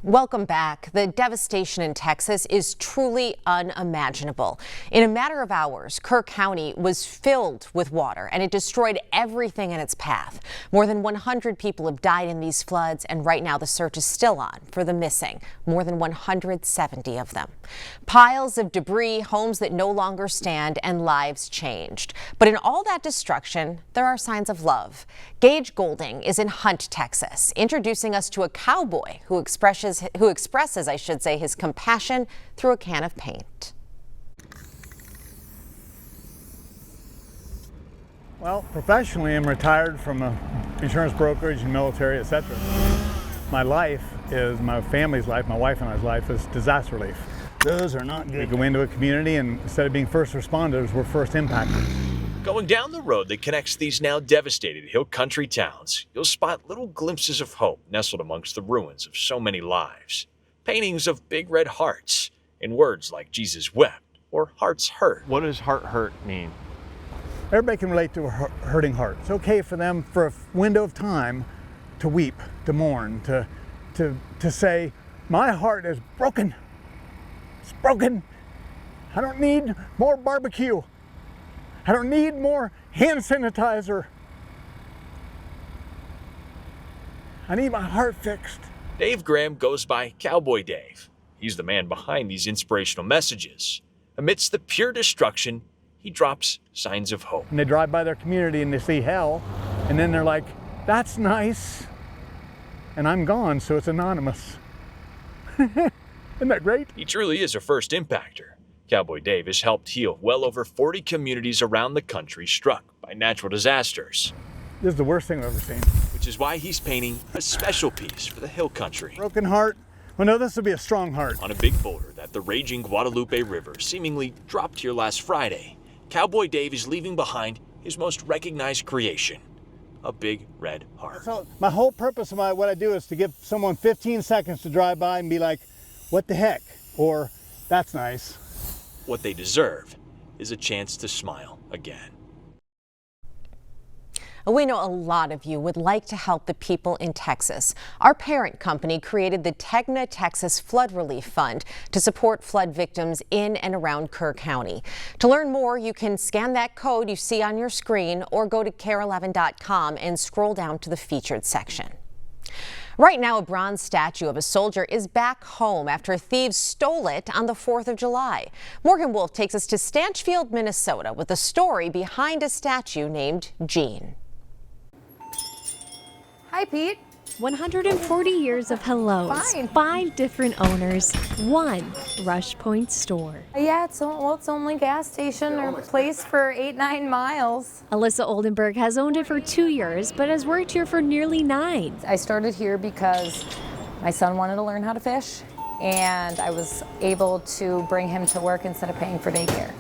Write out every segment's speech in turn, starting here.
Welcome back. The devastation in Texas is truly unimaginable. In a matter of hours, Kerr County was filled with water and it destroyed everything in its path. More than 100 people have died in these floods, and right now the search is still on for the missing, more than 170 of them. Piles of debris, homes that no longer stand, and lives changed. But in all that destruction, there are signs of love. Gage Golding is in Hunt, Texas, introducing us to a cowboy who expresses, I should say, his compassion through a can of paint. Well, professionally, I'm retired from an insurance brokerage and military, etc. My life is, my family's life, my wife and I's life is disaster relief. Those are not good. We go into a community and instead of being first responders, we're first impactors. Going down the road that connects these now devastated hill country towns, you'll spot little glimpses of hope nestled amongst the ruins of so many lives. Paintings of big red hearts, in words like Jesus wept or hearts hurt. What does heart hurt mean? Everybody can relate to a hurting heart. It's okay for them for a window of time to weep, to mourn, to say, my heart is broken. It's broken. I don't need more barbecue. I don't need more hand sanitizer. I need my heart fixed. Dave Graham goes by Cowboy Dave. He's the man behind these inspirational messages. Amidst the pure destruction, he drops signs of hope. And they drive by their community and they see hell, and then they're like, that's nice. And I'm gone, so it's anonymous. Isn't that great? He truly is a first impactor. Cowboy Dave has helped heal well over 40 communities around the country struck by natural disasters. This is the worst thing I've ever seen. Which is why he's painting a special piece for the hill country. Broken heart. Well, no, this will be a strong heart. On a big boulder that the raging Guadalupe River seemingly dropped here last Friday, Cowboy Dave is leaving behind his most recognized creation, a big red heart. So my whole purpose of what I do is to give someone 15 seconds to drive by and be like, what the heck? Or, that's nice. What they deserve is a chance to smile again. We know a lot of you would like to help the people in Texas. Our parent company created the Tegna Texas Flood Relief Fund to support flood victims in and around Kerr County. To learn more, you can scan that code you see on your screen or go to KARE11.com and scroll down to the featured section. Right now, a bronze statue of a soldier is back home after thieves stole it on the 4th of July. Morgan Wolf takes us to Stanchfield, Minnesota, with the story behind a statue named Jean. Hi, Pete. 140 years of hellos, Fine. 5 different owners, 1 Rush Point store. Yeah, it's only gas station or place for 8-9 miles. Alyssa Oldenburg has owned it for 2 years, but has worked here for nearly 9. I started here because my son wanted to learn how to fish, and I was able to bring him to work instead of paying for daycare.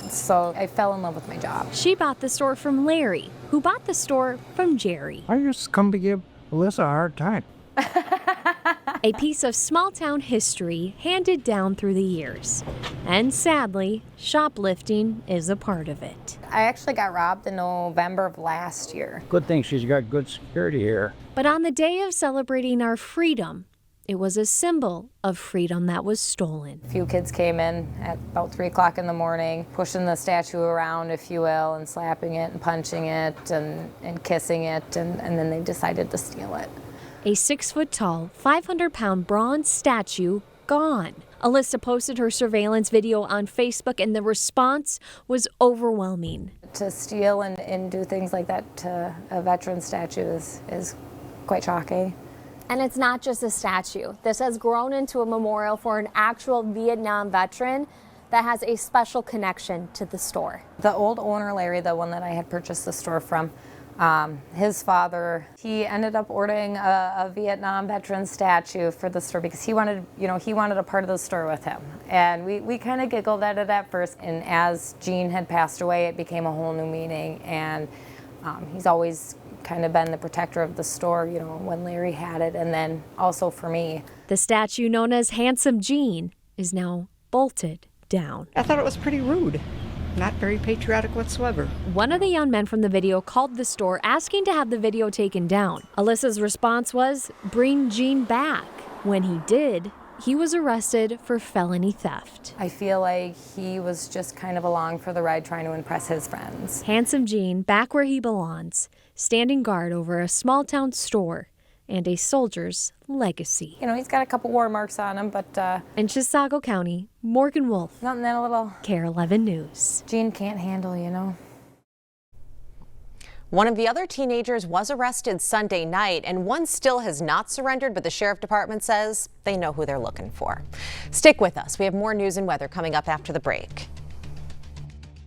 So I fell in love with my job. She bought the store from Larry, who bought the store from Jerry. I just come to give Alyssa a hard time. A piece of small-town history handed down through the years. And sadly, shoplifting is a part of it. I actually got robbed in November of last year. Good thing she's got good security here. But on the day of celebrating our freedom, it was a symbol of freedom that was stolen. A few kids came in at about 3 o'clock in the morning, pushing the statue around, if you will, and slapping it and punching it and kissing it, and then they decided to steal it. A 6-foot-tall, 500-pound bronze statue gone. Alyssa posted her surveillance video on Facebook, and the response was overwhelming. To steal and do things like that to a veteran statue is quite shocking. And it's not just a statue. This has grown into a memorial for an actual Vietnam veteran that has a special connection to the store. The old owner, Larry, the one that I had purchased the store from, his father, he ended up ordering a Vietnam veteran statue for the store because he wanted a part of the store with him. And we kind of giggled at it at first. And as Jean had passed away, it became a whole new meaning. And he's always kind of been the protector of the store, when Larry had it, and then also for me. The statue known as Handsome Jean is now bolted down. I thought it was pretty rude. Not very patriotic whatsoever. One of the young men from the video called the store asking to have the video taken down. Alyssa's response was, "Bring Jean back." When he did, he was arrested for felony theft. I feel like he was just kind of along for the ride trying to impress his friends. Handsome Gene back where he belongs, standing guard over a small town store and a soldier's legacy. You know, he's got a couple war marks on him, but In Chisago County, Morgan Wolf, nothing that a little KARE 11 News. Gene can't handle, you know. One of the other teenagers was arrested Sunday night, and one still has not surrendered, but the sheriff department says they know who they're looking for. Stick with us. We have more news and weather coming up after the break.